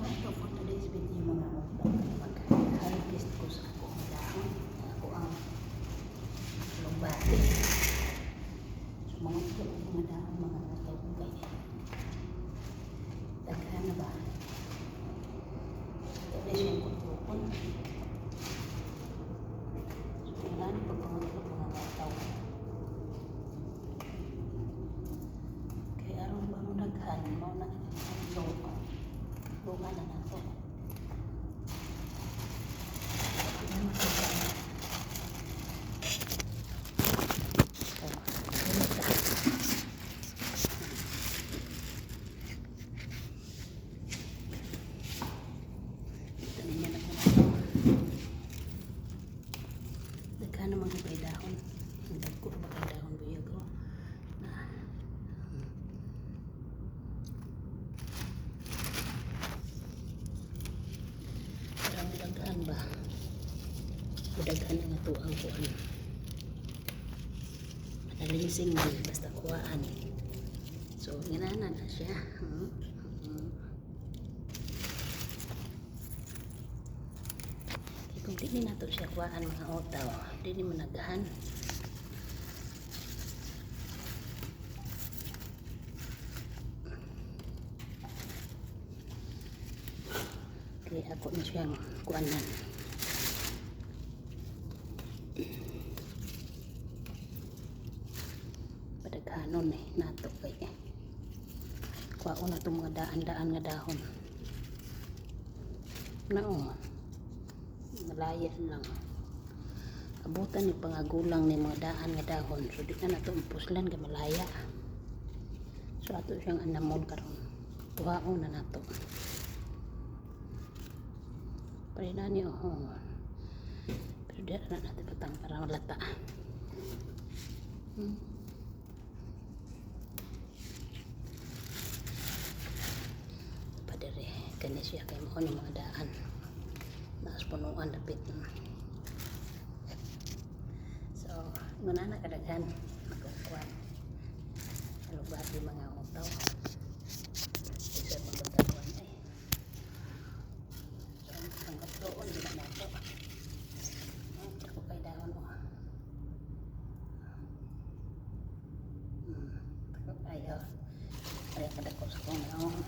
Ito for today's video mga utang. Mag-harvest ko sa akong dahon. Ako ang lumbati. So mga ito ang mga dahon mga utang ko kaya. Daghan na ba? Ito siyang kutukon. So wala na pagpangutok mga utang. Kaya aron ba mo daghan? Mau na bunga na nato. Ito niya na po nato. Daghan naman ko kay dahon. Hindi ko ba kay dahon buyog ko. Daghan ba? Daghan ang ito ang kuhan. Matalinsing man, basta kuhaan. So, ginana na siya. Kung di na ito siya kuhaan mga otaw, di ni managahan. Kaya ako na siyang kuanan. Padaghanon nato kay kuha na itong mga daan-daan nga dahon. Nao, malaya lang. Abutan ni pangagulang ni mga daan nga dahon. So di na nato puslan ka malaya. So ato siyang anamon karon. Kuhaon na nato. Pwede na niyo. Pero di na natin patang para malata. Padere. Kanya siya kay mo ng mga daan. Naas punuan lapit na. So, muna na kadaghan. Magkukuhan. Alubati mga utaw. Isa magkataguan eh. Doon sila nato. Ako kay dahon mo. Ayaw. Ayaw kadako sa kong naong.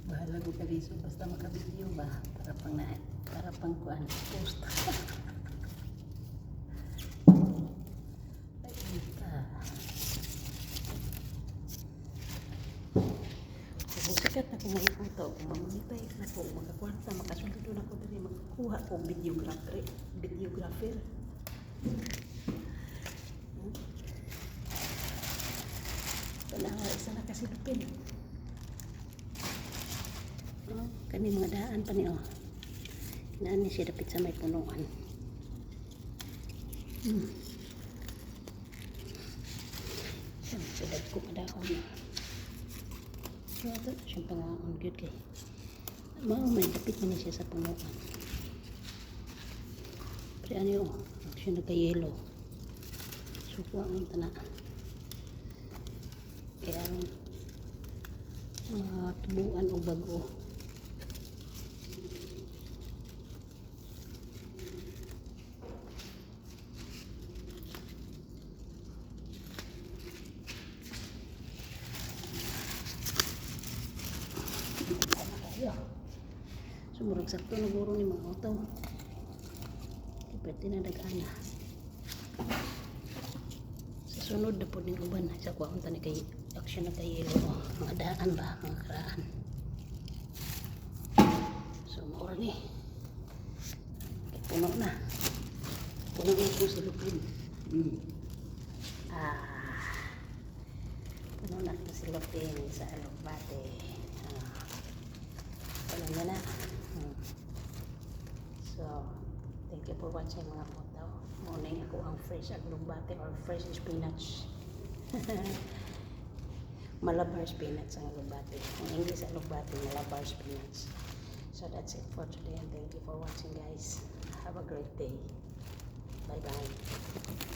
Bahala ko kaliso. Basta makabidyo ba? Para pang kuhan. Post. Sikat na kung ngayon ito, kung mamonetize na po, magkakwarta, makasunod na ko dali, magkukuha ko videographer. Panawa, isa na kasi dupin. Kani mga daan pa niyo. Naan siya dapit sa may punuan. Sudag ko madahon na. So, ito siyang pangaon good kay may dapit man siya sa punuan. Pero ano yun, siya nagka-yellow. So, kuhaan ito na. Kaya tubuan o bago. Sumurag sakto na guro ni mga otaw. Pwede na dagana. Sa sunod na po ng uban. Sa kuwaon tani kay aksyon na kay yelo. Mga daan ba? Mga karaan. So maura ni. Puno na. Puno na ito sa lupin. Puno na ito sa lupin sa alugbate. Puno na na. So, thank you for watching mga otaw. Muna ako ang fresh alugbate or fresh spinach. Malabar spinach ang alugbate. Ang English alugbate, malabar spinach. So that's it for today and thank you for watching guys. Have a great day. Bye bye.